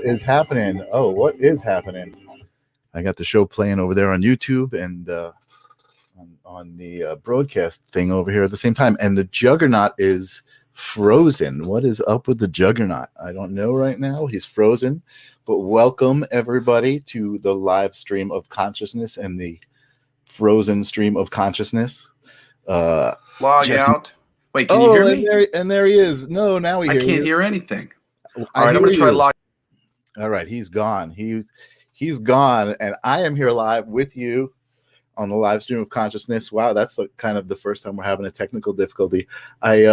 is happening? Oh, what is happening? I got the show playing over there on YouTube and on the broadcast thing over here at the same time. And the Juggernaut is frozen. What is up with the Juggernaut? I don't know right now. He's frozen. But welcome, everybody, to the live stream of consciousness and the frozen stream of consciousness. Log Jesse. out. Wait, can you hear me? And there he is. No, now we hear you. I can't hear anything. All right, I'm going to try log. All right, he's gone. He's gone, and I am here live with you on the live stream of consciousness. Wow, that's kind of the first time we're having a technical difficulty. I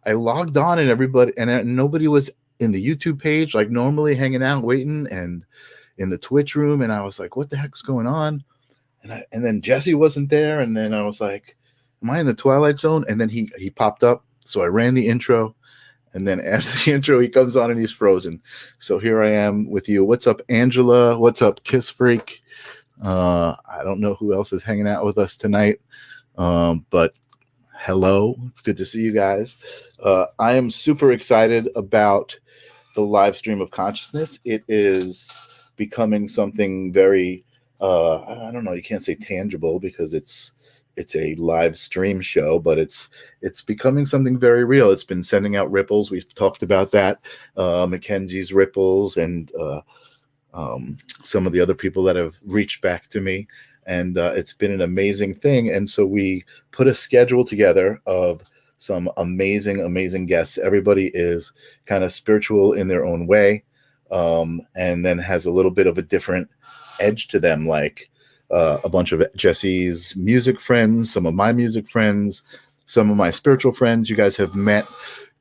logged on, and everybody, and nobody was in the YouTube page, like normally hanging out, waiting, and in the Twitch room, and I was like, what the heck's going on? And then Jesse wasn't there, and then I was like, am I in the Twilight Zone? And then he popped up, so I ran the intro, and then after the intro, he comes on and he's frozen. So here I am with you. What's up, Angela? What's up, Kiss Freak? I don't know who else is hanging out with us tonight, but hello. It's good to see you guys. I am super excited about the live stream of consciousness. It is becoming something very, I don't know, you can't say tangible because it's a live stream show, but it's becoming something very real. It's been sending out ripples. We've talked about that, Mackenzie's ripples, and some of the other people that have reached back to me, and it's been an amazing thing. And so we put a schedule together of some amazing guests. Everybody is kind of spiritual in their own way, and then has a little bit of a different edge to them, like a bunch of Jesse's music friends, some of my music friends, some of my spiritual friends. You guys have met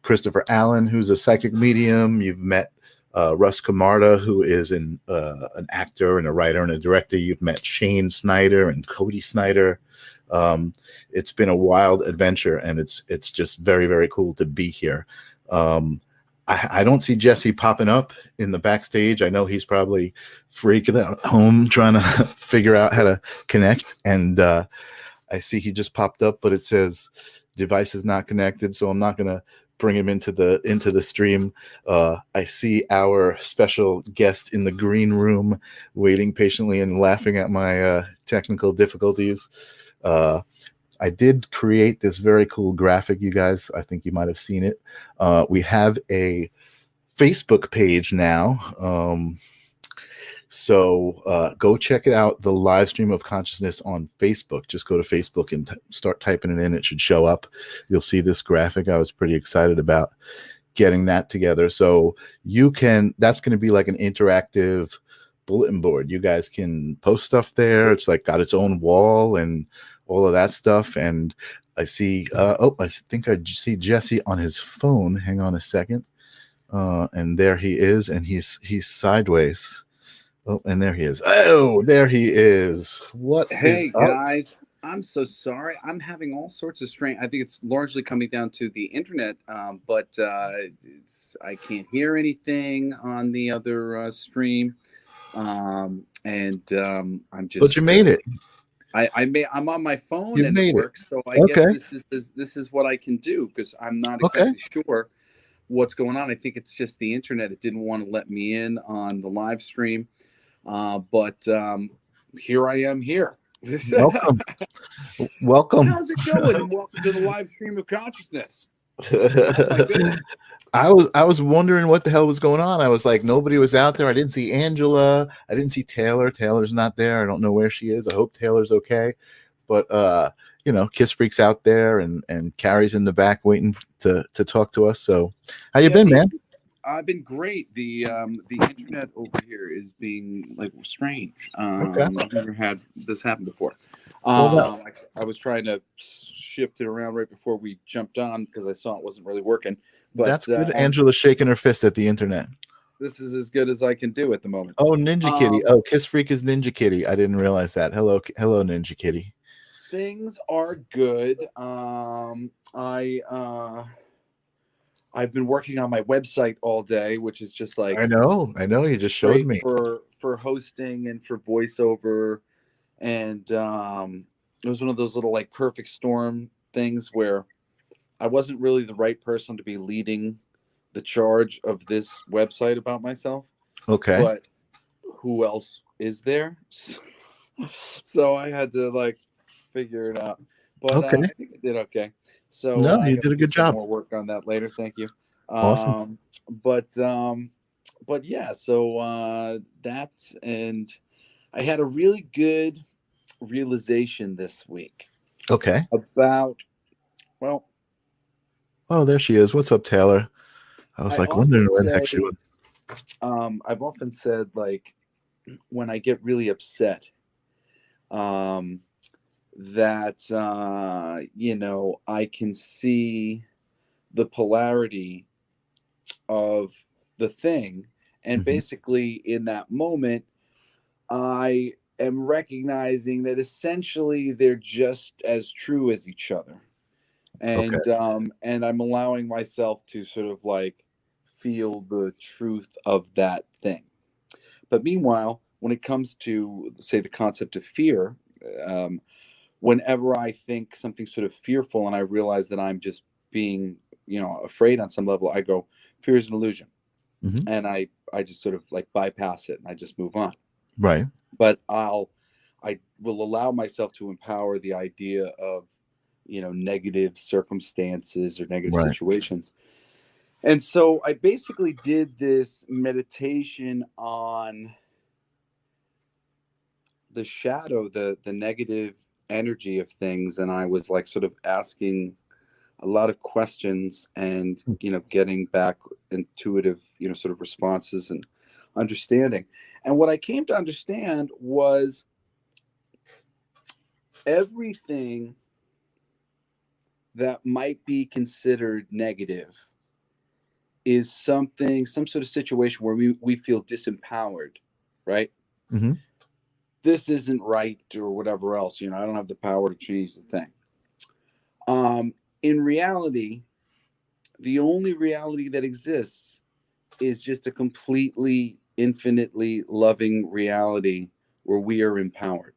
Christopher Allen, who's a psychic medium. You've met Russ Camarda, who is an actor and a writer and a director. You've met Shane Snyder and Cody Snyder. It's been a wild adventure, and it's just very, very cool to be here. I don't see Jesse popping up in the backstage. I know he's probably freaking out at home trying to figure out how to connect. And I see he just popped up, but it says device is not connected. So I'm not going to bring him into the stream. I see our special guest in the green room waiting patiently and laughing at my technical difficulties. I did create this very cool graphic, you guys. I think you might have seen it. We have a Facebook page now. So go check it out, the live stream of consciousness on Facebook. Just go to Facebook and start typing it in. It should show up. You'll see this graphic. I was pretty excited about getting that together. So that's going to be like an interactive bulletin board. You guys can post stuff there. It's like got its own wall and all of that stuff. And I see, I think I see Jesse on his phone. Hang on a second. And there he is, and he's sideways. Oh, and there he is. Oh, there he is. What? Hey, guys. I'm so sorry. I'm having all sorts of strain. I think it's largely coming down to the internet, but I can't hear anything on the other stream. I'm just. But you made it. I'm on my phone you and made it works, so I guess this is what I can do, because I'm not exactly sure what's going on. I think it's just the internet. It didn't want to let me in on the live stream, but here I am here. Welcome. How's it going? And welcome to the live stream of consciousness. Oh my goodness. I was wondering what the hell was going on. I was like, nobody was out there. I didn't see Angela. I didn't see Taylor. Taylor's not there. I don't know where she is. I hope Taylor's okay. But Kiss Freak's out there, and Carey's in the back waiting to talk to us. So how you been, man? I've been great. The internet over here is being like strange. I've never had this happen before. I was trying to shift it around right before we jumped on because I saw it wasn't really working. But that's good. Angela's shaking her fist at the internet. This is as good as I can do at the moment. Oh, Ninja Kitty. Oh, Kiss Freak is Ninja Kitty. I didn't realize that. Hello, Ninja Kitty. Things are good. I've been working on my website all day, which is just like I know. You just showed me for hosting and for voiceover, and it was one of those little like perfect storm things where I wasn't really the right person to be leading the charge of this website about myself. Okay. But who else is there? So I had to like figure it out. But okay. I think I did okay. So no, I you gotta did a do good some job. more work on that later. Thank you. Awesome. But yeah, so that, and I had a really good realization this week. Okay. About, well, oh, there she is. What's up, Taylor? I was wondering where the heck she was. I've often said, like, when I get really upset, that I can see the polarity of the thing, and basically in that moment I am recognizing that essentially they're just as true as each other, and and I'm allowing myself to sort of like feel the truth of that thing. But meanwhile, when it comes to, say, the concept of fear, whenever I think something sort of fearful and I realize that I'm just being, afraid on some level, I go, fear is an illusion. And I just sort of like bypass it and I just move on. Right. But I will allow myself to empower the idea of, negative circumstances or negative situations. And so I basically did this meditation on the shadow, the negative energy of things, and I was like sort of asking a lot of questions and getting back intuitive sort of responses and understanding. And what I came to understand was everything that might be considered negative is some sort of situation where we feel disempowered, right? This isn't right or whatever else, I don't have the power to change the thing. In reality, the only reality that exists is just a completely, infinitely loving reality where we are empowered.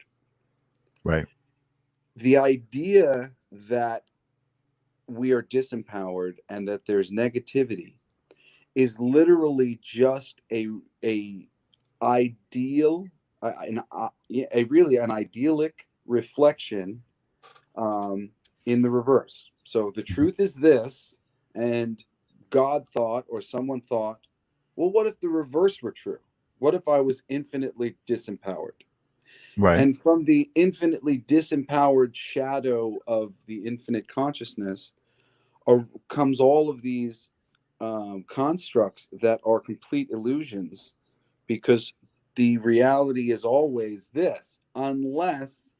Right. The idea that we are disempowered and that there's negativity is literally just a ideal, really an idyllic reflection in the reverse. So the truth is this, and God thought, or someone thought, well, what if the reverse were true? What if I was infinitely disempowered? Right. And from the infinitely disempowered shadow of the infinite consciousness comes all of these constructs that are complete illusions, because the reality is always this, unless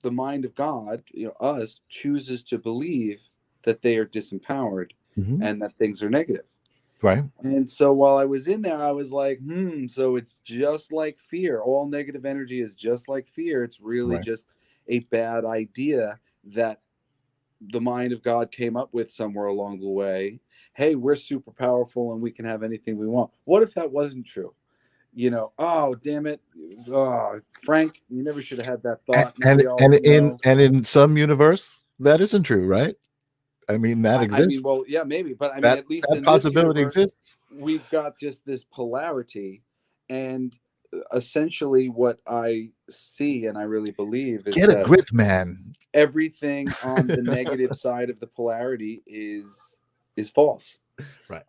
the mind of God, us, chooses to believe that they are disempowered and that things are negative. Right. And so while I was in there, I was like, so it's just like fear. All negative energy is just like fear. It's really just a bad idea that the mind of God came up with somewhere along the way. Hey, we're super powerful and we can have anything we want. What if that wasn't true? Oh, damn it. Oh, Frank, you never should have had that thought. And in some universe, that isn't true, right? I mean, that exists. I mean, well, yeah, maybe, but I mean, that, at least that in possibility this universe, exists. we've got just this polarity, and essentially what I see and I really believe is get a grip, man. Everything on the negative side of the polarity is false, right?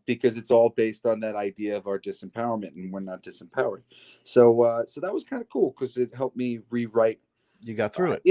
Because it's all based on that idea of our disempowerment, and we're not disempowered. So that was kind of cool because it helped me rewrite. You got through it.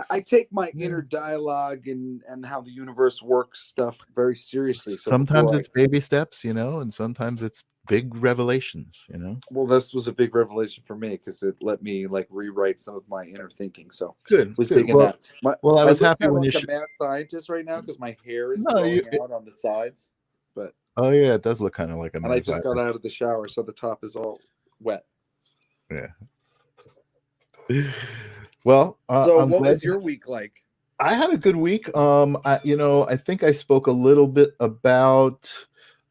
I take my inner dialogue and how the universe works stuff very seriously. So sometimes it's baby steps, and sometimes it's big revelations, Well, this was a big revelation for me because it let me like rewrite some of my inner thinking. So good. Was digging well, that. I was happy when you. I'm a mad scientist right now because my hair is growing out on the sides. But oh yeah, it does look kind of like a. And I just got out of the shower, so the top is all wet. Yeah. Well, so what was your week like? I had a good week. I think I spoke a little bit about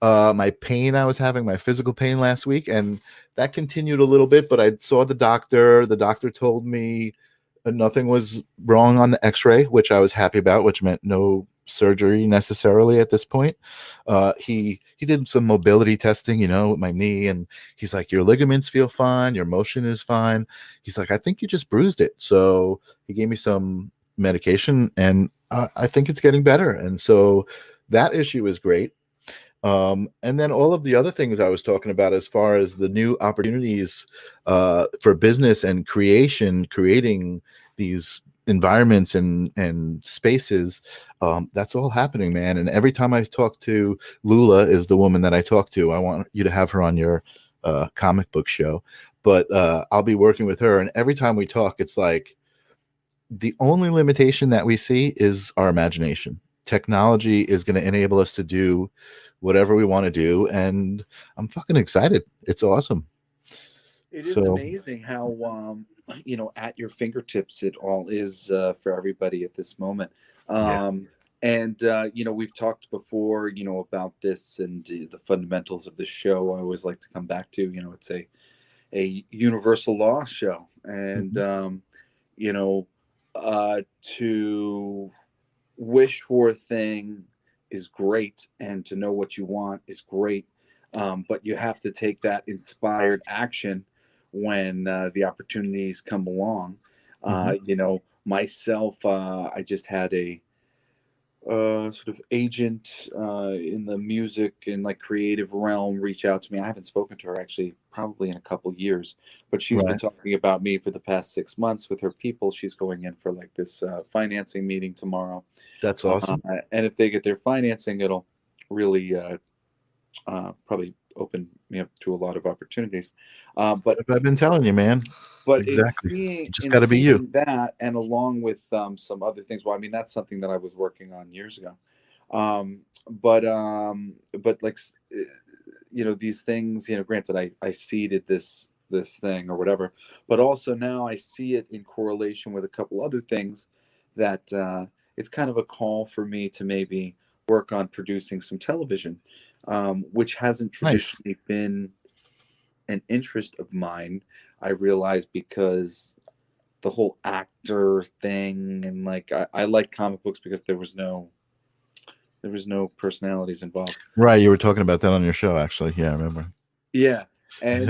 my pain I was having, my physical pain last week, and that continued a little bit, but I saw the doctor. The doctor told me nothing was wrong on the x-ray, which I was happy about, which meant no surgery necessarily at this point. He did some mobility testing, with my knee, and he's like, your ligaments feel fine, your motion is fine. He's like, I think you just bruised it. So he gave me some medication, and I think it's getting better. And so that issue is great. And then all of the other things I was talking about, as far as the new opportunities for business and creating these environments and spaces, that's all happening, man. And every time I talk to Lula, is the woman that I talk to. I want you to have her on your comic book show, but I'll be working with her. And every time we talk, it's like the only limitation that we see is our imagination. Technology is going to enable us to do whatever we want to do, and I'm fucking excited. It's awesome. It is amazing how at your fingertips it all is for everybody at this moment. And we've talked before about this and the fundamentals of the show. I always like to come back to it's a universal law show, and to wish for a thing is great, and to know what you want is great, but you have to take that inspired action when the opportunities come along. Myself, I just had a sort of agent in the music and like creative realm reach out to me. I haven't spoken to her actually probably in a couple years, but she's been talking about me for the past 6 months with her people. She's going in for like this financing meeting tomorrow. That's awesome. And if they get their financing, it'll really probably open me up to a lot of opportunities. But I've been telling you, man. But exactly. You just got to be you. That, and along with some other things. Well, I mean, that's something that I was working on years ago. But like, these things, granted, I seeded this thing or whatever, but also now I see it in correlation with a couple other things that it's kind of a call for me to maybe work on producing some television, which hasn't traditionally been an interest of mine. I realized because the whole actor thing, and like I like comic books because there was no personalities involved. Right, you were talking about that on your show, actually. Yeah, I remember. Yeah, and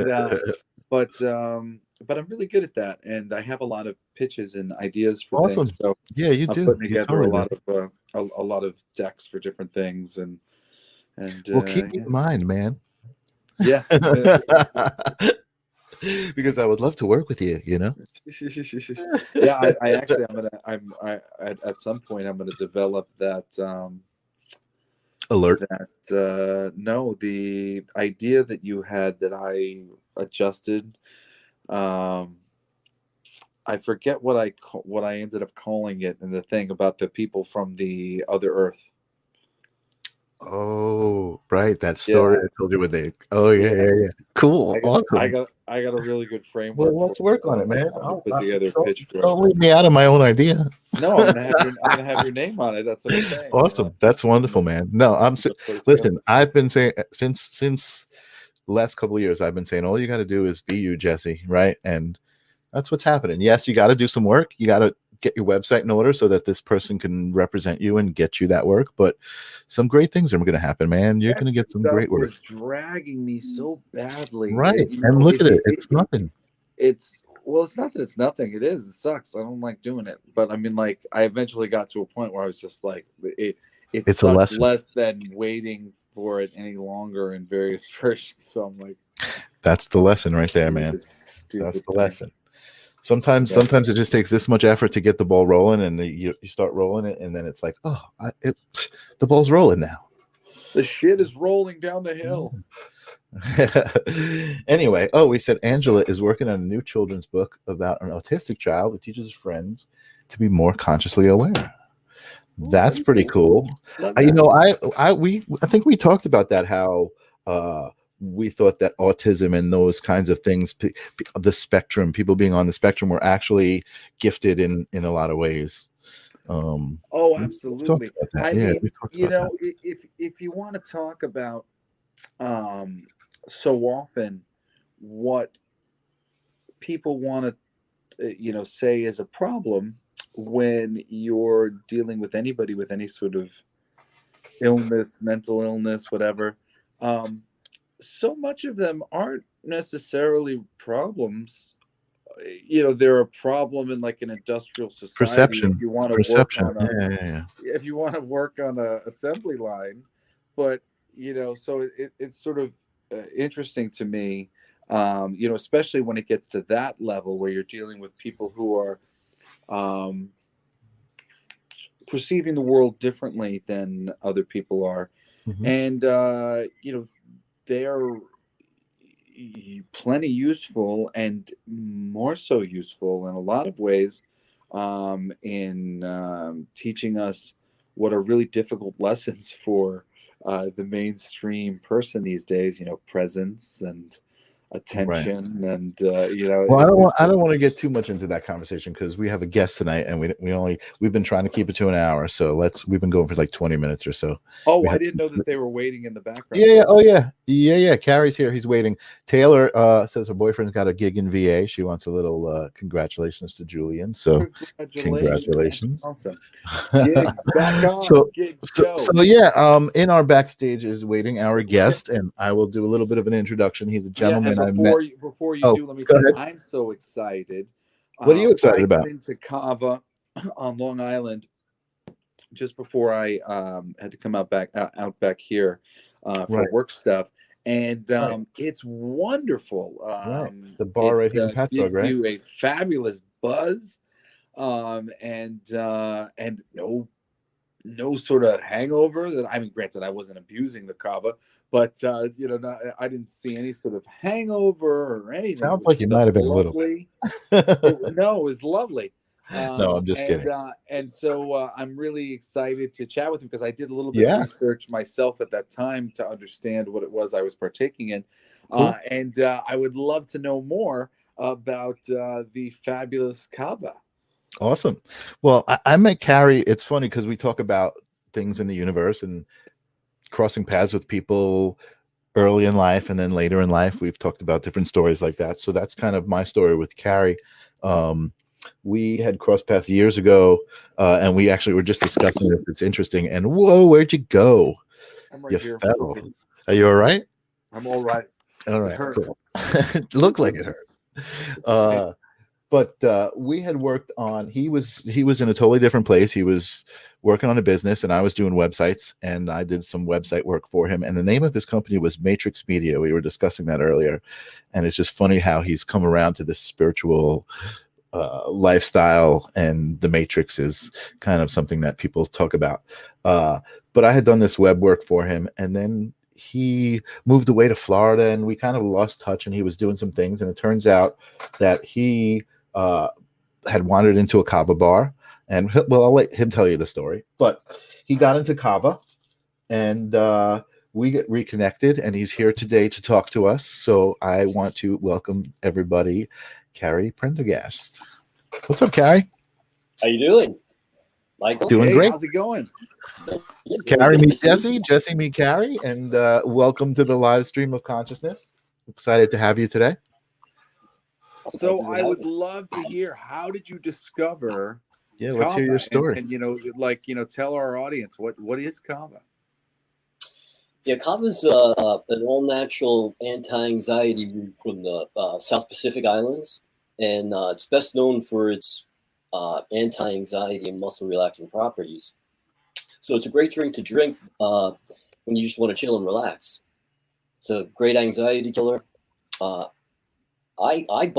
but I'm really good at that, and I have a lot of pitches and ideas for things. So yeah, you do. I'm putting together a lot of decks for different things, and well, keep me in mind, man. Yeah. Because I would love to work with you, Yeah, at some point I'm gonna develop that alert. That no, the idea that you had that I adjusted. I forget what I ended up calling it, and the thing about the people from the other Earth. Oh, right. That story I told you with they. Oh yeah. Cool. Awesome. I got a really good framework. Well, let's work on it, man. I'll put together a pitch for it. Don't leave me out of my own idea. No, I'm gonna have your name on it. That's what I'm saying. Awesome. That's wonderful, man. No, listen. I've been saying since the last couple of years, I've been saying all you got to do is be you, Jesse. Right, and that's what's happening. Yes, you got to do some work. You got to get your website in order so that this person can represent you and get you that work. But some great things are going to happen, man. You're going to get some great work. Was dragging me so badly, right? And look at it. It's nothing. It's not that it's nothing. It is. It sucks. I don't like doing it. But I mean, like, I eventually got to a point where I was just like, it's a lesson. Less than waiting for it any longer in various versions. So I'm like, that's the lesson right there, man. That's the lesson. Sometimes it just takes this much effort to get the ball rolling, and you start rolling it, and then it's like, the ball's rolling now. The shit is rolling down the hill. Anyway, we said Angela is working on a new children's book about an autistic child who teaches friends to be more consciously aware. That's pretty cool. I think we talked about that, how we thought that autism and those kinds of things, the spectrum, people being on the spectrum, were actually gifted in a lot of ways. Absolutely. I mean, if you want to talk about so often what people want to say is a problem when you're dealing with anybody with any sort of illness, mental illness, whatever. So much of them aren't necessarily problems. They're a problem in like an industrial society if you want to work Perception. on if you want to work on a assembly line. But so it's sort of interesting to me, especially when it gets to that level where you're dealing with people who are perceiving the world differently than other people are. Mm-hmm. And they're plenty useful, and more so useful in a lot of ways, in teaching us what are really difficult lessons for the mainstream person these days. Presence and attention, Right. and Well, I don't want to get too much into that conversation because we have a guest tonight, and we've been trying to keep it to an hour, so we've been going for like 20 minutes or so. I didn't know that they were waiting in the background. Yeah. Oh yeah. Carey's here. He's waiting. Taylor says her boyfriend's got a gig in VA. She wants a little congratulations to Julian. So congratulations. Awesome. Gigs back on. So yeah. In our backstage is waiting our guest, and I will do a little bit of an introduction. He's a gentleman I met. Before you do, let me say I'm so excited. What are you excited about? I went into Kava on Long Island just before I had to come out back here for work stuff, and it's wonderful. The bar right here in Patchogue, gives right? you a fabulous buzz, and no sort of hangover. Granted, I wasn't abusing the Kava, but I didn't see any sort of hangover or anything. Sounds like you might have been lovely. a little. No, it was lovely. No, I'm just kidding. And so I'm really excited to chat with him because I did a little bit of research myself at that time to understand what it was I was partaking in. Cool. And I would love to know more about the fabulous Kava. Awesome. Well, I met Carey. It's funny because we talk about things in the universe and crossing paths with people early in life and then later in life. We've talked about different stories like that. So that's kind of my story with Carey. We had crossed paths years ago, and we actually were just discussing if it's interesting. And whoa, where'd you go? I'm right here. Fell. Are you all right? I'm all right. All right. Cool. Looked like it hurt. But we had worked on. He was in a totally different place. He was working on a business, and I was doing websites, and I did some website work for him. And the name of his company was Matrix Media. We were discussing that earlier, and it's just funny how he's come around to this spiritual lifestyle, and the Matrix is kind of something that people talk about. But I had done this web work for him, and then he moved away to Florida, and we kind of lost touch, and he was doing some things, and it turns out that he had wandered into a Kava bar, and I'll let him tell you the story, but he got into Kava, and we get reconnected, and he's here today to talk to us. So I want to welcome everybody, Carey Prendergast. What's up, Carey? How you doing, Michael? Doing great. How's it going? Carey meet Jesse meet Carey, and welcome to the live stream of consciousness. Excited to have you today. So I would love to hear, how did you discover Kava? Let's hear your story. And tell our audience what is Kava? Yeah, Kava is an all-natural anti-anxiety root from the South Pacific Islands, and it's best known for its anti-anxiety and muscle relaxing properties. So it's a great drink to drink when you just want to chill and relax. It's a great anxiety killer. I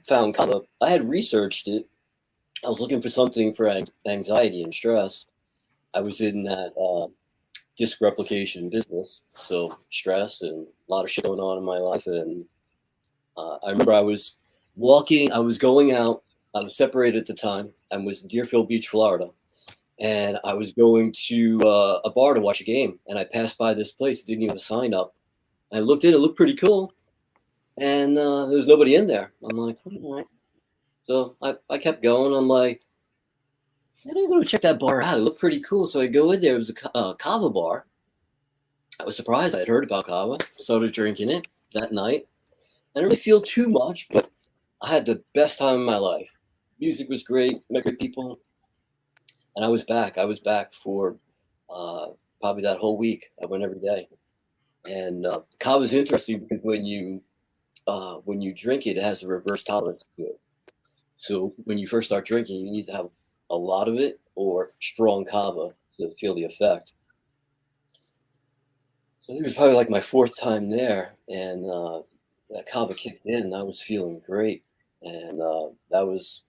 found Kava. I had researched it. I was looking for something for anxiety and stress. I was in that disk replication business, so stress and a lot of shit going on in my life. And I remember I was walking. I was going out. I was separated at the time. I was in Deerfield Beach, Florida, and I was going to a bar to watch a game. And I passed by this place. It didn't even have a sign up. I looked in. It looked pretty cool. And there was nobody in there. I'm like, all right. So I kept going. I'm like, I'm going to check that bar out. It looked pretty cool. So I go in there. It was a Kava bar. I was surprised. I had heard about Kava. Started drinking it that night. I didn't really feel too much, but I had the best time of my life. Music was great. Met great people. And I was back. I was back for probably that whole week. I went every day. And Kava is interesting because when you drink it, it has a reverse tolerance to it. So when you first start drinking, you need to have a lot of it or strong Kava to feel the effect. So it was probably like my 4th time there, and that Kava kicked in, and I was feeling great. And that was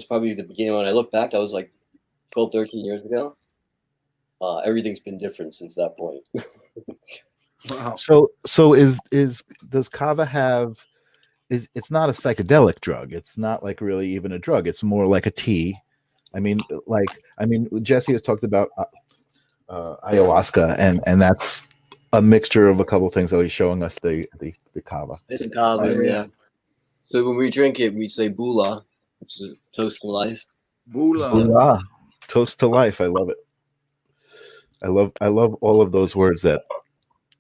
probably the beginning. When I look back, that was like 12, 13 years ago. Everything's been different since that point. Wow. So does Kava have? It's not a psychedelic drug. It's not like really even a drug. It's more like a tea. I mean, Jesse has talked about ayahuasca, and that's a mixture of a couple of things. So he's showing us the Kava. It's a Kava, yeah. So when we drink it, we say "Bula," which is a toast to life. Bula, toast to life. I love it. I love all of those words that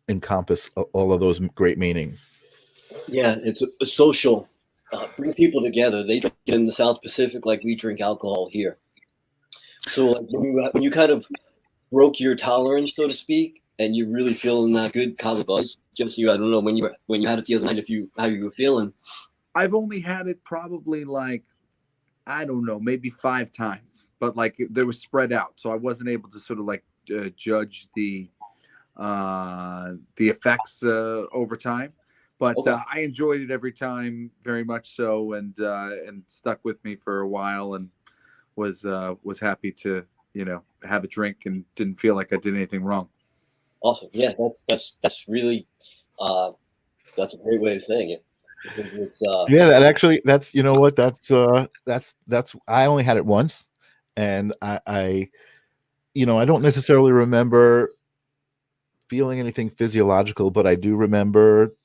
encompass all of those great meanings. Yeah, it's a social, bring people together. They drink it in the South Pacific like we drink alcohol here. So when you kind of broke your tolerance, so to speak, and you're really feeling that good Kava buzz, Jesse, I don't know when you had it the other night, how you were feeling. I've only had it probably like, I don't know, maybe 5 times, but like they were spread out, so I wasn't able to sort of like judge the effects over time. But okay. I enjoyed it every time very much so, and stuck with me for a while, and was happy to have a drink and didn't feel like I did anything wrong. Awesome, yeah, that's really that's a great way of saying it. Yeah, that's you know what, that's I only had it once, and I don't necessarily remember feeling anything physiological, but I do remember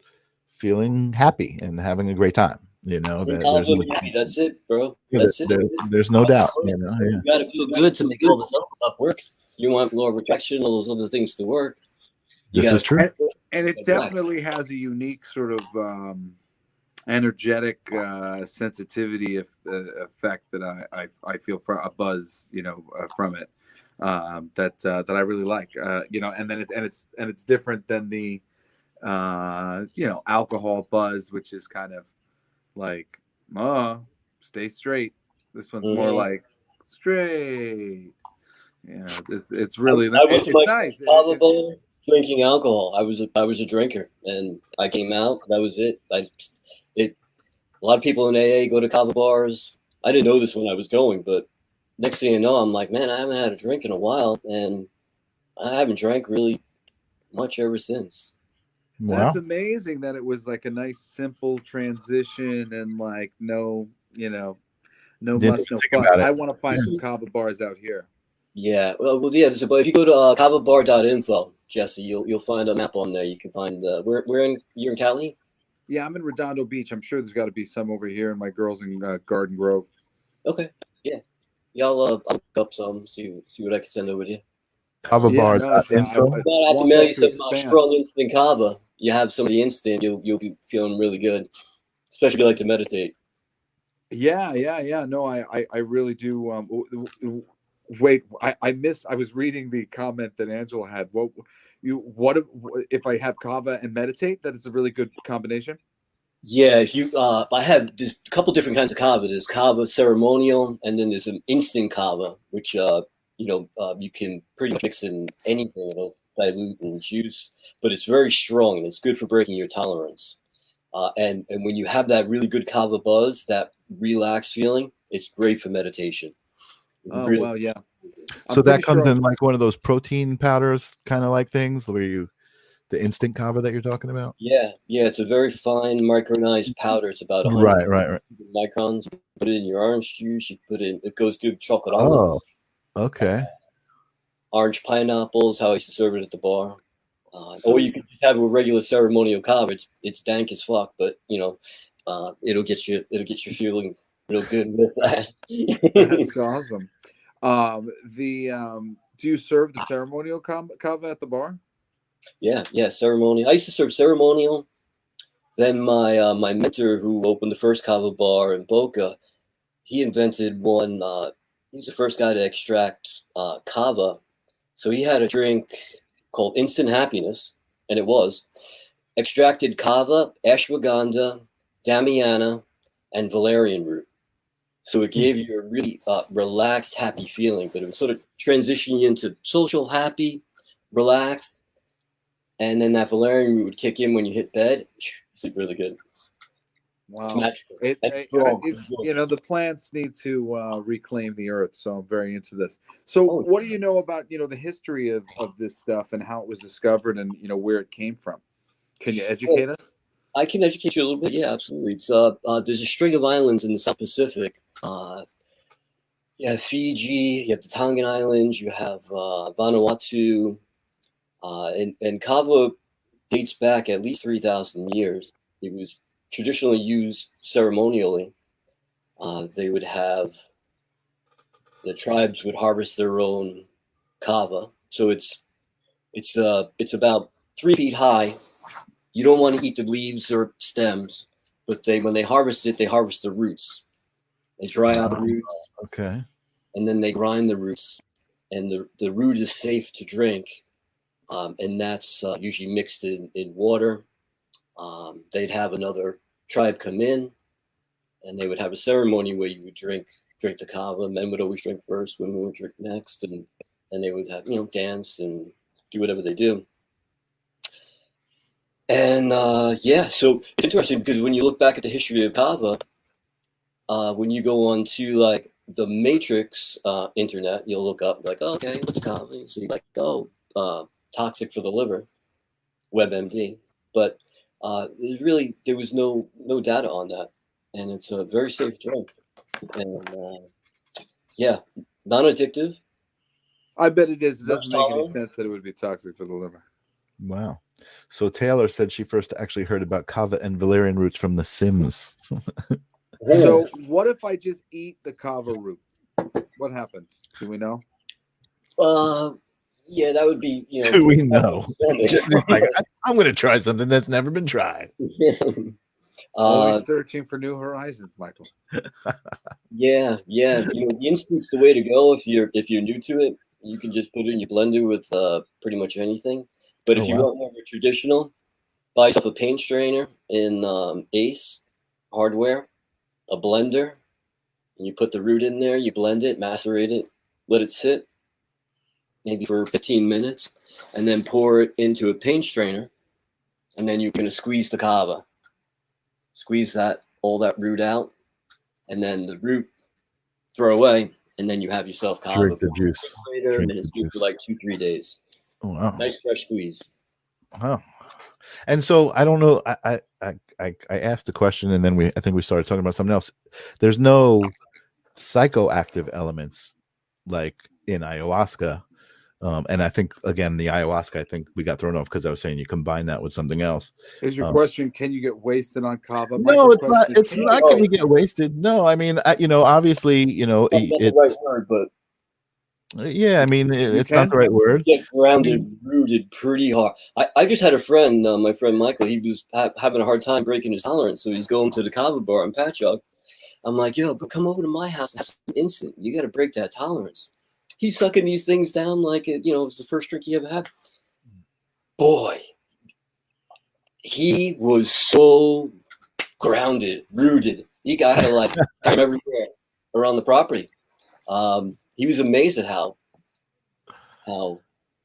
feeling happy and having a great time. That's it, bro. There's no doubt. Yeah. You gotta feel good to make all this other stuff work. You want law of attraction, all those other things to work. This is true. And it definitely has a unique sort of energetic sensitivity effect that I feel for a buzz, from it. That I really like, and then it's different than the alcohol buzz, which is kind of like stay straight. This one's more like straight. It's really it's nice. Drinking alcohol. I was a drinker, and I came out. That was it. A lot of people in AA go to Kava bars. I didn't know this when I was going, but next thing you know, I'm like, man, I haven't had a drink in a while, and I haven't drank really much ever since. Wow. That's amazing that it was like a nice, simple transition, and like no muss, no fuss. I want to find some Kava bars out here. Yeah, well, yeah. But if you go to kavabar.info, Jesse, you'll find a map on there. You can find you're in Cali. Yeah, I'm in Redondo Beach. I'm sure there's got to be some over here, and my girls in Garden Grove. Okay, yeah. Y'all look up some, see what I can send over to you. Kavabar.info. I have to mail you some strong instant Kava. You have some of the instant, you'll be feeling really good, especially if you like to meditate. Yeah. No, I really do. Wait, I was reading the comment that Angela had. What if I have Kava and meditate? That is a really good combination. Yeah, if you I have there's a couple different kinds of Kava. There's Kava ceremonial, and then there's an instant Kava, which you can pretty much mix in anything. It'll dilute in juice, but it's very strong and it's good for breaking your tolerance. And when you have that really good Kava buzz, that relaxed feeling, it's great for meditation. Oh, really, well, yeah. So that comes in like one of those protein powders kind of like things where the instant Kava that you're talking about? Yeah. It's a very fine micronized powder. It's about 100 right. microns. You put it in your orange juice. It goes good with chocolate almond. Oh, okay. Orange pineapple is how I used to serve it at the bar. Or you can just have a regular ceremonial Kava. It's dank as fuck, but it'll get you feeling real good with that. That's awesome. Do you serve the ceremonial Kava at the bar? Yeah, ceremonial. I used to serve ceremonial. Then my mentor, who opened the first Kava bar in Boca, he invented one. He's the first guy to extract Kava So he had a drink called Instant Happiness, and it was extracted kava, ashwagandha, damiana, and valerian root. So it gave you a really relaxed, happy feeling, but it was sort of transitioning you into social, happy, relaxed, and then that valerian root would kick in when you hit bed. Sleep really good. Wow. It's it's the plants need to reclaim the earth, so I'm very into this. So what do you know about the history of this stuff and how it was discovered and where it came from? Can you educate us? I can educate you a little bit. Yeah, absolutely. It's there's a string of islands in the South Pacific. You have Fiji, you have the Tongan Islands, you have Vanuatu, and kava dates back at least 3,000 years. It was traditionally used ceremonially. They would have the tribes would harvest their own kava. So it's about 3 feet high. You don't want to eat the leaves or stems, but when they harvest it, they harvest the roots. They dry out the roots. Okay. And then they grind the roots, and the root is safe to drink. And that's usually mixed in water. They'd have another tribe come in, and they would have a ceremony where you would drink the kava. Men would always drink first, women would drink next, and they would have dance and do whatever they do. And so it's interesting because when you look back at the history of kava, when you go on to like the Matrix internet, you'll look up like, oh, okay, what's kava? You see like, toxic for the liver, WebMD. But there was no data on that, and it's a very safe drug, and non-addictive. I bet it is. It doesn't make any sense that it would be toxic for the liver. Wow. So Taylor said she first actually heard about kava and valerian roots from The Sims. So what if I just eat the kava root? What happens? Do we know? Yeah, that would be. Do we know? Like, I'm going to try something that's never been tried. Always searching for new horizons, Michael. Yeah. The instant's the way to go if you're new to it. You can just put it in your blender with pretty much anything. But if you want more of a traditional, buy yourself a paint strainer in Ace Hardware, a blender, and you put the root in there. You blend it, macerate it, let it sit, maybe for 15 minutes, and then pour it into a paint strainer, and then you're going to squeeze the kava. Squeeze all that root out, and then the root throw away, and then you have yourself kava. Drink the juice. And it's good for like 2-3 days. Oh, wow. Nice fresh squeeze. Wow. And so I don't know. I asked the question, and then I think we started talking about something else. There's no psychoactive elements like in ayahuasca. And I think, again, the ayahuasca, I think we got thrown off because I was saying you combine that with something else. Is your question, can you get wasted on kava? No, it's not can you get wasted? No, I mean, obviously, it's the right word, but yeah, I mean, it's not the right word. Get grounded, rooted pretty hard. I just had a friend, my friend Michael, he was having a hard time breaking his tolerance, so he's going to the kava bar in Patchogue. I'm like, yo, but come over to my house and have some instant. You got to break that tolerance. He's sucking these things down like it was the first drink he ever had. Boy, he was so grounded, rooted. He got to like time everywhere around the property. He was amazed at how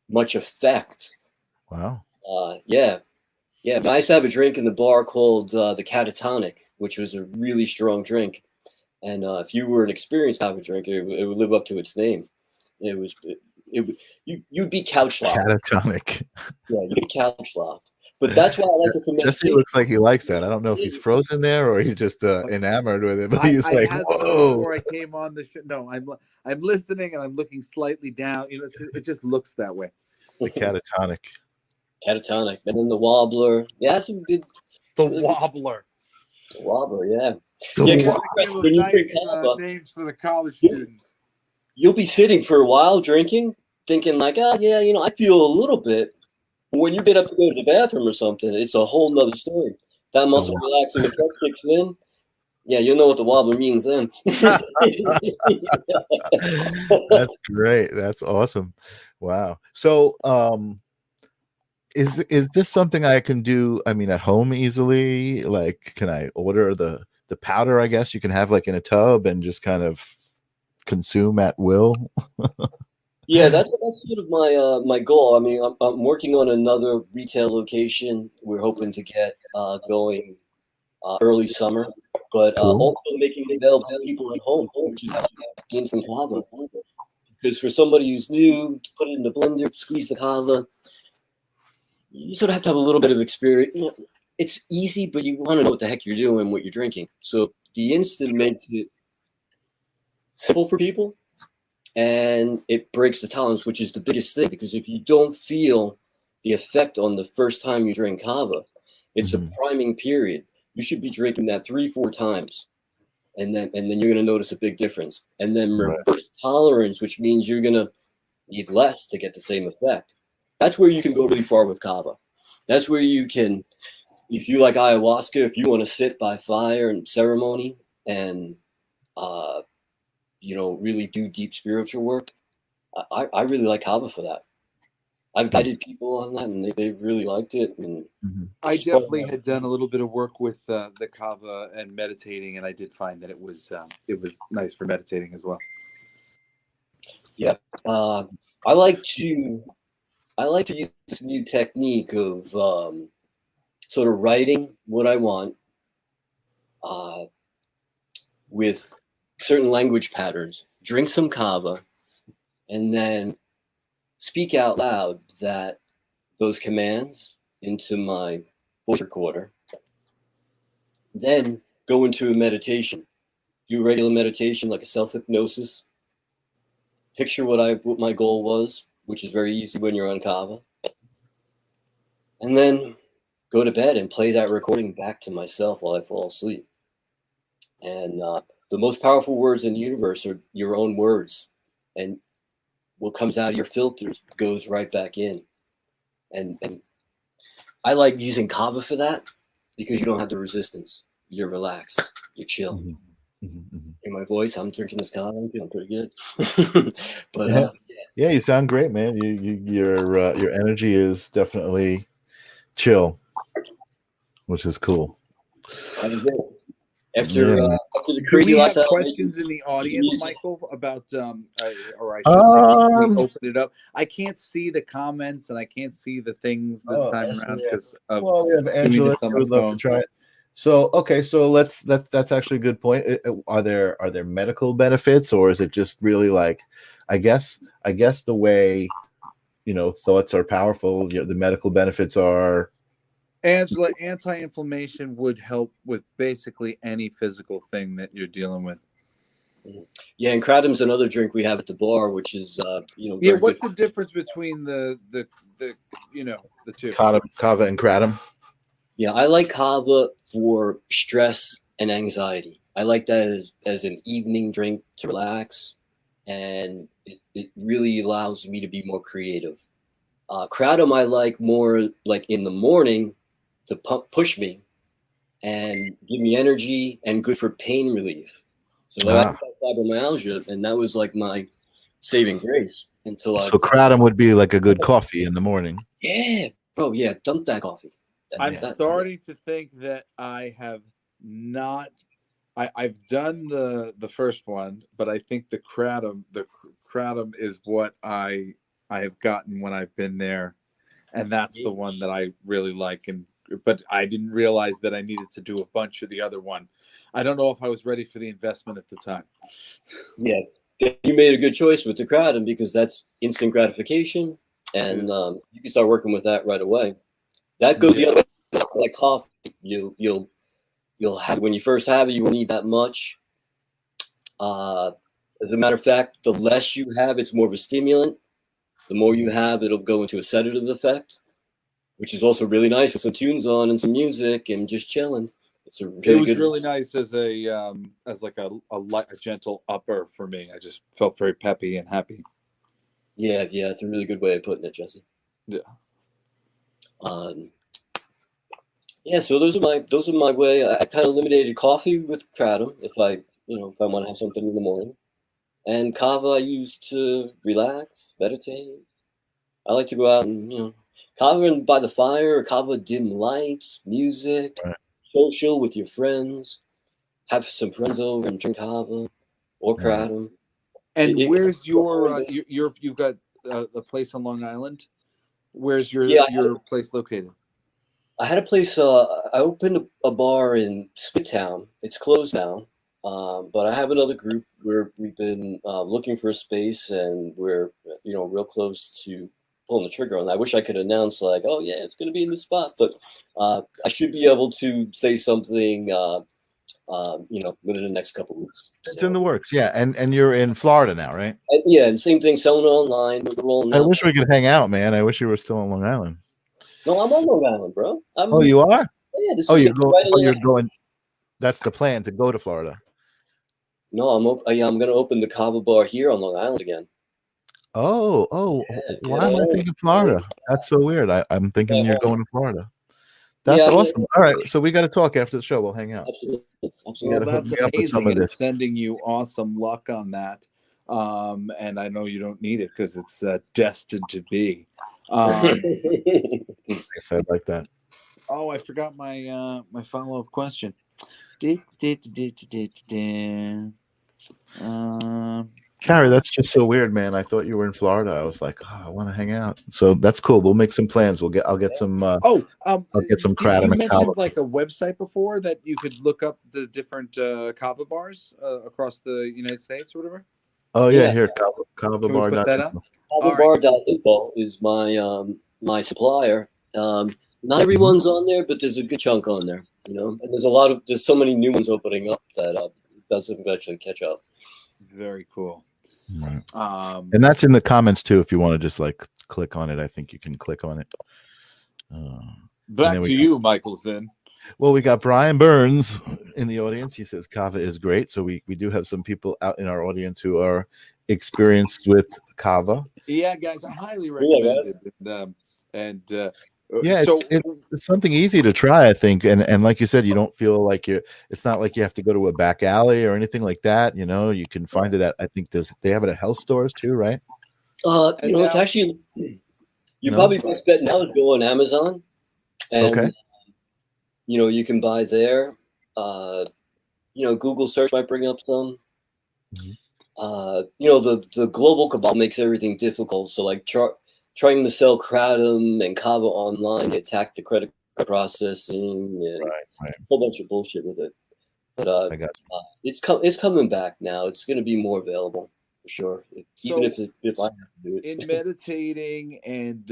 much effect. Wow. Yeah. I used to have a drink in the bar called the Catatonic, which was a really strong drink. And if you were an experienced kava drinker, it would live up to its name. You'd be couch locked. Catatonic. Yeah, you'd be couch locked. But that's why I like it. Jesse looks like he likes that. I don't know if he's frozen there or he's just enamored with it. But he's like, whoa! Before I came on the show, no, I'm listening and I'm looking slightly down. It just looks that way. The catatonic, and then the wobbler. Yeah, that's some good. The wobbler. The wobbler, yeah. Names for the college students. You'll be sitting for a while drinking, thinking like, I feel a little bit. When you get up to go to the bathroom or something, it's a whole nother story. That muscle relaxing effect kicks in. Yeah, you'll know what the wobbler means then. That's great. That's awesome. Wow. So, is this something I can do? I mean, at home easily? Like, can I order the powder? I guess you can have like in a tub and just kind of consume at will. Yeah, that's sort of my goal. I mean, I'm working on another retail location. We're hoping to get going early summer, but Cool. also making it available to people at home, which is in some kava. Because for somebody who's new, to put it in the blender, squeeze the kava, you sort of have to have a little bit of experience. You know, it's easy, but you want to know what the heck you're doing, what you're drinking. So the instant makes it simple for people, and it breaks the tolerance, which is the biggest thing. Because if you don't feel the effect on the first time you drink kava, it's a priming period. You should be drinking that 3-4 times, and then you're going to notice a big difference. And then reverse tolerance, which means you're going to need less to get the same effect. That's where you can go really far with kava. That's where you can, if you like ayahuasca, if you want to sit by fire and ceremony and really do deep spiritual work, I really like kava for that. I've guided people on that, and they really liked it. And I definitely had done a little bit of work with the kava and meditating, and I did find that it was nice for meditating as well. Yeah, I like to use this new technique of sort of writing what I want with certain language patterns. Drink some kava, and then speak out loud those commands into my voice recorder. Then go into a meditation. Do a regular meditation, like a self-hypnosis. Picture what my goal was, which is very easy when you're on kava. And then go to bed and play that recording back to myself while I fall asleep. And the most powerful words in the universe are your own words. And what comes out of your filters goes right back in. And I like using kava for that because you don't have the resistance. You're relaxed. You're chill. In my voice, I'm drinking this kava. I'm feeling pretty good. But yeah, you sound great, man. Your energy is definitely chill, which is cool. After the crazy Do we have lifestyle, questions in the audience, Michael, about or I should say, we open it up? I can't see the comments and I can't see the things this time around because of we have Angela. I would love to try it. So that's actually a good point. Are there medical benefits, or is it just really like, I guess the way thoughts are powerful, the medical benefits are. Angela, anti-inflammation would help with basically any physical thing that you're dealing with. Yeah, and Kratom's another drink we have at the bar, which is Yeah, what's the difference between the two? Kava and Kratom. Yeah, I like kava for stress and anxiety. I like that as an evening drink to relax, and it really allows me to be more creative. Kratom I like more like in the morning to push me and give me energy and good for pain relief. So I got fibromyalgia, and that was like my saving grace until So Kratom would be like a good coffee in the morning. Yeah, bro. Yeah, dump that coffee. I'm starting to think that I have not. I've done the first one, but I think the kratom is what I have gotten when I've been there, and that's the one that I really like. But I didn't realize that I needed to do a bunch of the other one. I don't know if I was ready for the investment at the time. Yeah, you made a good choice with the kratom because that's instant gratification, and you can start working with that right away. That goes the other way, like coffee. You'll have, when you first have it, you won't need that much. As a matter of fact, the less you have, it's more of a stimulant. The more you have, it'll go into a sedative effect, which is also really nice with some tunes on and some music and just chilling. It was really nice as a gentle upper for me. I just felt very peppy and happy. Yeah, it's a really good way of putting it, Jesse. Yeah. Yeah, so those are my way. I kind of eliminated coffee with kratom if I want to have something in the morning, and kava I use to relax, meditate, I like to go out and Kava by the fire, Kava dim lights, music, Right. social with your friends, have some friends over and drink Kava or Kratom. And where's you've got a place on Long Island? Where's your place located? I had a place. I opened a bar in Smithtown. It's closed now, but I have another group where we've been looking for a space, and we're real close to pulling the trigger on that. I wish I could announce like, oh yeah, it's going to be in this spot, but I should be able to say something. Within the next couple of weeks. It's in the works, yeah. And you're in Florida now, right? And same thing, selling online. We're rolling I out. wish we could hang out, man. I wish you were still on Long Island. No, I'm on Long Island, bro. Oh, you are? Yeah. You're going. That's the plan, to go to Florida. No, I'm going to open the Kava bar here on Long Island again. Oh, why am I thinking Florida? That's so weird. I'm thinking you're going to Florida. That's awesome. All right, so we got to talk after the show. We'll hang out. Absolutely. Well, that's amazing. And sending you awesome luck on that. And I know you don't need it because it's destined to be. I said like that. Oh, I forgot my my follow-up question. Carey, that's just so weird, man. I thought you were in Florida. I was like, I want to hang out. So that's cool. We'll make some plans. I'll get some. I'll get some Kratom. You mentioned like a website before that you could look up the different Kava bars across the United States or whatever. Oh yeah, here Kava bar. Put that up. Kavabar.info is my supplier. Not everyone's on there, but there's a good chunk on there. And there's so many new ones opening up that it does eventually catch up. Very cool. Right. And that's in the comments too. If you want to just like click on it, I think you can click on it. Back to you, Michelson. Well, we got Brian Burns in the audience. He says Kava is great. So we do have some people out in our audience who are experienced with Kava. Yeah, guys, I highly recommend it. Yeah, so it's something easy to try, I think, and like you said, you don't feel like it's not like you have to go to a back alley or anything like that. You can find it at, I think they have it at health stores too, right? It's actually probably best bet now is go on Amazon, and you can buy there. Google search might bring up some. The global cabal makes everything difficult. So like trying to sell Kratom and Kava online, they attack the credit card processing and a whole bunch of bullshit with it. But it's coming back now. It's going to be more available for sure. Even if I have to do it. In meditating and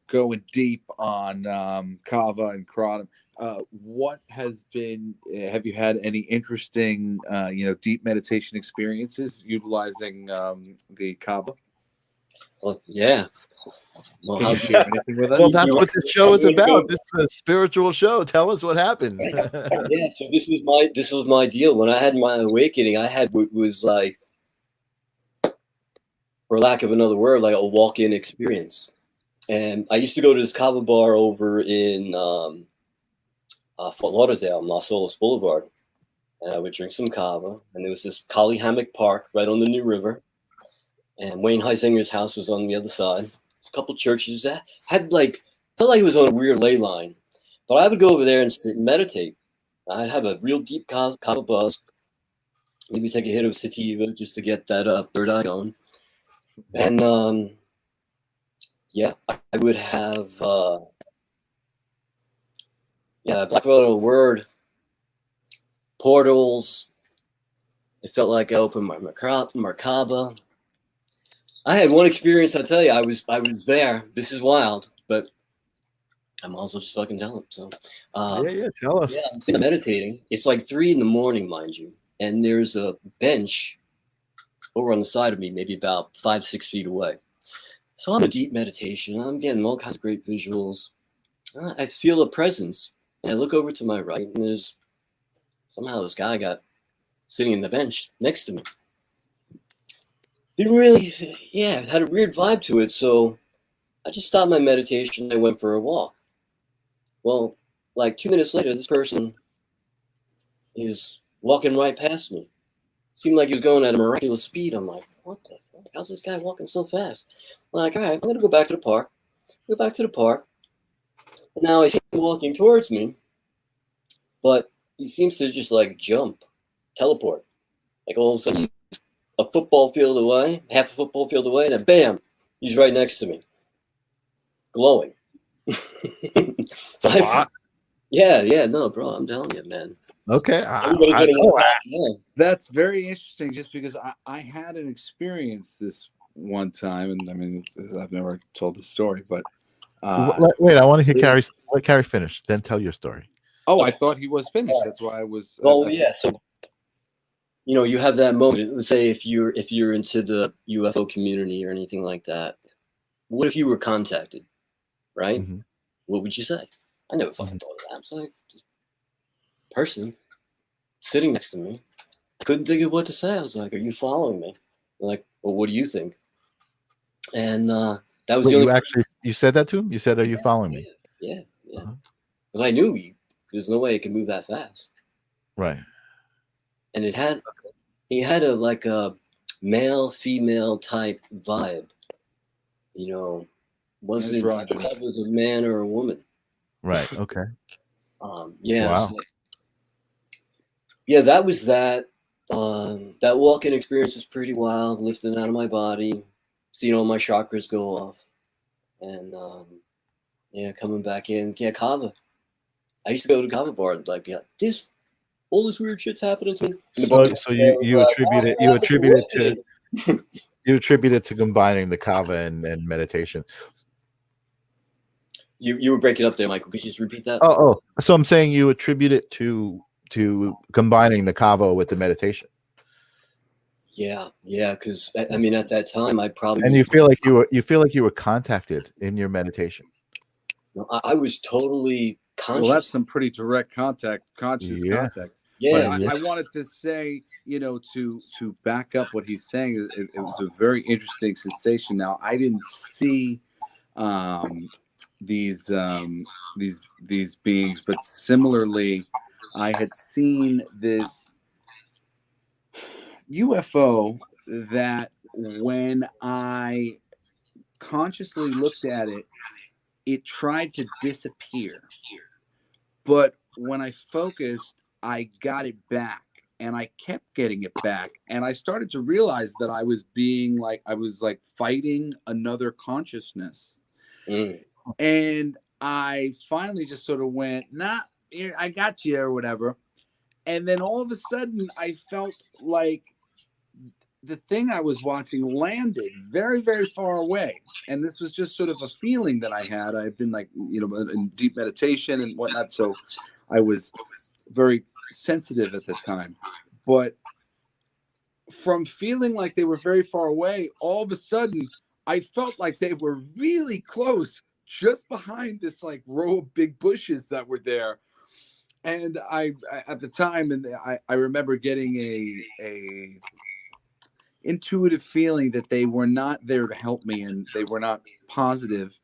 going deep on Kava and Kratom, what has been? Have you had any interesting deep meditation experiences utilizing the Kava? Well, yeah. Well, can you share anything with us? Well, that's what the show is about. This is a spiritual show. Tell us what happened. Yeah, so this was my deal. When I had my awakening, I had what was like, for lack of another word, like a walk-in experience. And I used to go to this Kava bar over in Fort Lauderdale, Los Olas Boulevard, and I would drink some Kava. And there was this Kali Hammock Park right on the New River. And Wayne Heisinger's house was on the other side. A couple churches that felt like it was on a weird ley line. But I would go over there and sit and meditate. I'd have a real deep Kava buzz. Maybe take a hit of sativa just to get that third eye going. And I would have black about a word, portals. It felt like I opened my Merkaba. I had one experience. I tell you, I was there. This is wild, but I'm also just fucking telling. So, tell us. Yeah, I'm meditating. It's like 3 a.m, mind you, and there's a bench over on the side of me, maybe about 5-6 feet away. So I'm in deep meditation. I'm getting all kinds of great visuals. I feel a presence, and I look over to my right, and there's somehow this guy got sitting in the bench next to me. Didn't really, it had a weird vibe to it. So I just stopped my meditation and I went for a walk. Well, like 2 minutes later, this person is walking right past me. Seemed like he was going at a miraculous speed. I'm like, what the How's this guy walking so fast? I'm like, all right, I'm going to go back to the park. Go back to the park. And now I see him walking towards me, but he seems to just like jump, teleport. Like all of a sudden, he's a football field away, half a football field away, and then bam, he's right next to me, glowing. So no, bro, I'm telling you, man. Okay. That's very interesting just because I had an experience this one time, and I mean, I've never told the story, but wait, I want to hear Carey. Let Carey finish, then tell your story. Oh, I thought he was finished. That's why I was. Yeah. So, you have that moment. Let's say if you're into the UFO community or anything like that. What if you were contacted, right? Mm-hmm. What would you say? I never fucking thought of that. I was like, person sitting next to me. I couldn't think of what to say. I was like, "Are you following me?" I'm like, well, what do you think? And that was the only. You said that to him? You said, "Are you following me?" Yeah. Because I knew there's no way it could move that fast. Right. And he had a male female type vibe. Wasn't whether it was a man or a woman. Right. Okay. Yeah. Wow. So, yeah, that was that. That walk-in experience was pretty wild, lifting out of my body, seeing all my chakras go off. And coming back in. Yeah, Kava. I used to go to Kava bar and be like, all this weird shit's happening to me. So you attribute it to combining the Kava and meditation. You were breaking up there, Michael. Could you just repeat that? Oh. So I'm saying you attribute it to combining the Kava with the meditation. Yeah, because I mean, at that time, I probably you feel like you were contacted in your meditation. No, I was totally conscious. Well, that's some pretty direct conscious contact. Yeah, but I wanted to say, to back up what he's saying, it was a very interesting sensation. Now, I didn't see these beings, but similarly, I had seen this UFO that when I consciously looked at it, it tried to disappear. But when I focused, I got it back, and I kept getting it back. And I started to realize that I was fighting another consciousness. Mm. And I finally just sort of went, nah, I got you, or whatever. And then all of a sudden, I felt like the thing I was watching landed very, very far away. And this was just sort of a feeling that I had. I've been in deep meditation and whatnot. So I was very sensitive at the time. But from feeling like they were very far away, all of a sudden, I felt like they were really close, just behind this row of big bushes that were there. And I at the time, and I remember getting a intuitive feeling that they were not there to help me, and they were not positive.